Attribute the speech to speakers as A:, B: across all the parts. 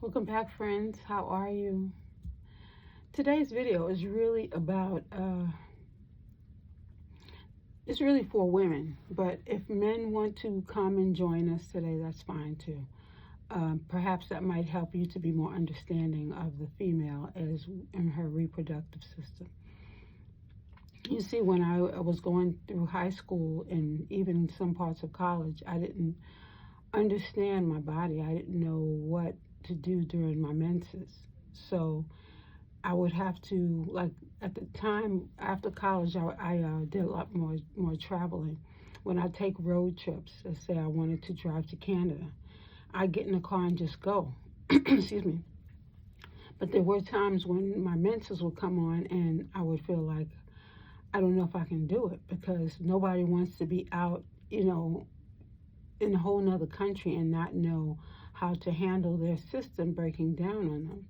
A: Welcome back, friends. How are you? Today's video is really about, it's really for women, but if men want to come and join us today, that's fine too. Perhaps that might help you to be more understanding of the female as in her reproductive system. You see, when I was going through high school and even some parts of college, I didn't understand my body. I didn't know what to do during my menses. So I would have to, like, at the time after college, I did a lot more traveling. When I take road trips, let's say I wanted to drive to Canada, I'd get in the car and just go. Excuse me. But there were times when my menses would come on and I would feel like, I don't know if I can do it, because nobody wants to be out, in a whole nother country and not know how to handle their system breaking down on them.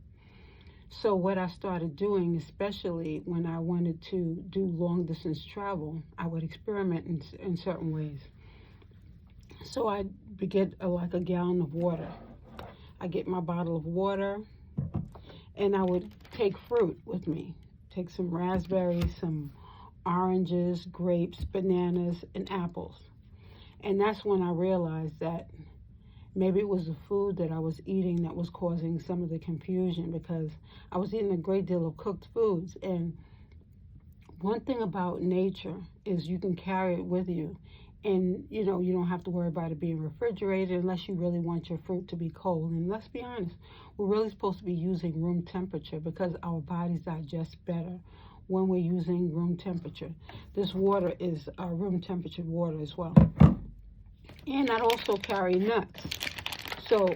A: So what I started doing, especially when I wanted to do long distance travel, I would experiment in certain ways. So I'd get like a gallon of water. I get my bottle of water and I would take fruit with me. Take some raspberries, some oranges, grapes, bananas, and apples. And that's when I realized that maybe it was the food that I was eating that was causing some of the confusion, because I was eating a great deal of cooked foods. And one thing about nature is you can carry it with you. And, you don't have to worry about it being refrigerated unless you really want your fruit to be cold. And let's be honest, we're really supposed to be using room temperature because our bodies digest better when we're using room temperature. This water is room temperature water as well. And I'd also carry nuts. So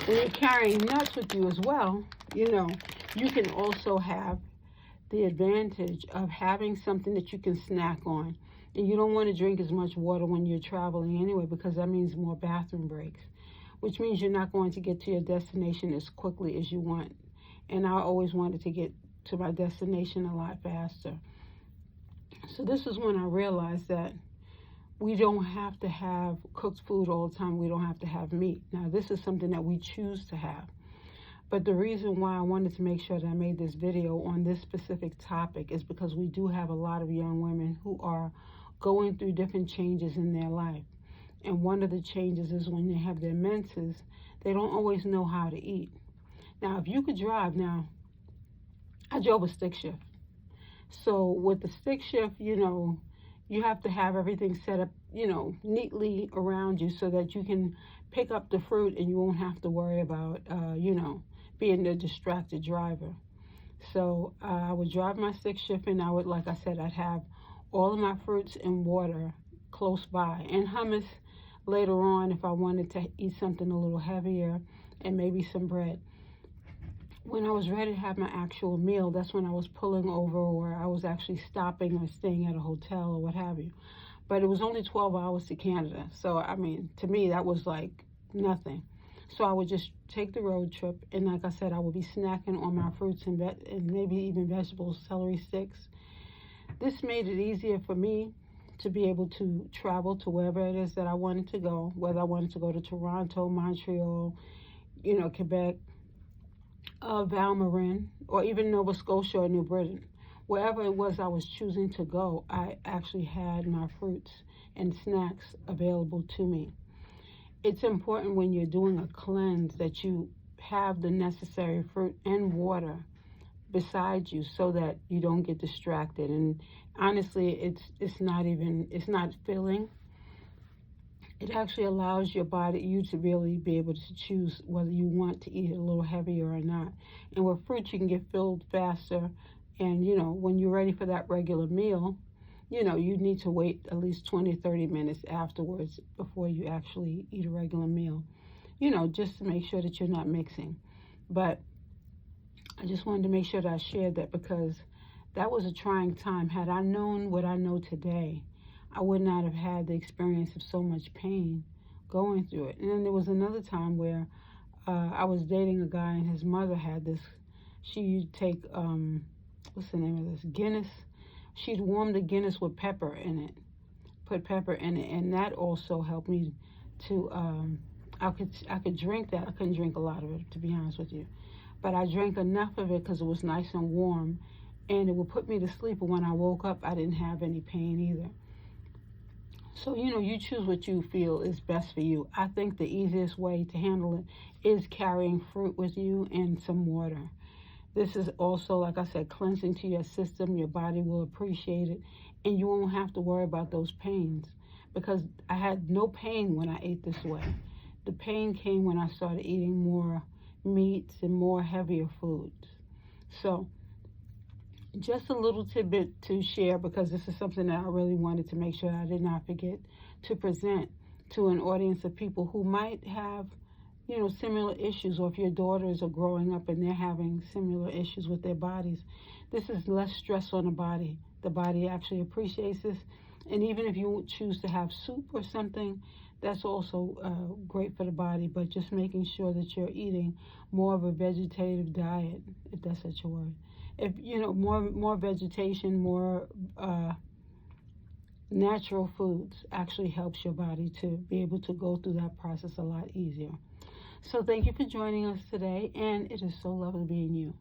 A: when you're carrying nuts with you as well, you can also have the advantage of having something that you can snack on. And you don't want to drink as much water when you're traveling anyway, because that means more bathroom breaks, which means you're not going to get to your destination as quickly as you want. And I always wanted to get to my destination a lot faster. So this is when I realized that we don't have to have cooked food all the time. We don't have to have meat. Now, this is something that we choose to have. But the reason why I wanted to make sure that I made this video on this specific topic is because we do have a lot of young women who are going through different changes in their life. And one of the changes is when they have their menses, they don't always know how to eat. Now, if you could drive, I drove a stick shift. So with the stick shift, you have to have everything set up, neatly around you so that you can pick up the fruit and you won't have to worry about, being the distracted driver. So I would drive my stick shift and I would, like I said, I'd have all of my fruits and water close by, and hummus later on if I wanted to eat something a little heavier, and maybe some bread. When I was ready to have my actual meal, that's when I was pulling over, or I was actually stopping or staying at a hotel or what have you. But it was only 12 hours to Canada. So, to me, that was like nothing. So I would just take the road trip, and like I said, I would be snacking on my fruits and maybe even vegetables, celery sticks. This made it easier for me to be able to travel to wherever it is that I wanted to go, whether I wanted to go to Toronto, Montreal, Quebec, Valmarin, or even Nova Scotia or New Britain. Wherever it was I was choosing to go, I actually had my fruits and snacks available to me. It's important when you're doing a cleanse that you have the necessary fruit and water beside you so that you don't get distracted. And honestly, it's not filling. It actually allows you to really be able to choose whether you want to eat it a little heavier or not. And with fruit, you can get filled faster. And, when you're ready for that regular meal, you need to wait at least 20, 30 minutes afterwards before you actually eat a regular meal, just to make sure that you're not mixing. But I just wanted to make sure that I shared that, because that was a trying time. Had I known what I know today, I would not have had the experience of so much pain going through it. And then there was another time where I was dating a guy, and his mother had this. She'd take, what's the name of this? Guinness. She'd warm the Guinness with pepper in it, put pepper in it, and that also helped me to I could drink that. I couldn't drink a lot of it, to be honest with you. But I drank enough of it because it was nice and warm, and it would put me to sleep. But when I woke up, I didn't have any pain either. So, you choose what you feel is best for you. I think the easiest way to handle it is carrying fruit with you and some water. This is also, like I said, cleansing to your system. Your body will appreciate it, and you won't have to worry about those pains, because I had no pain when I ate this way. The pain came when I started eating more meats and more heavier foods. So just a little tidbit to share, because this is something that I really wanted to make sure I did not forget to present to an audience of people who might have, similar issues, or if your daughters are growing up and they're having similar issues with their bodies. This is less stress on the body. The body actually appreciates this. And even if you choose to have soup or something, that's also great for the body, but just making sure that you're eating more of a vegetative diet, if that's such a word. If more vegetation, more natural foods actually helps your body to be able to go through that process a lot easier. So thank you for joining us today, and it is so lovely being you.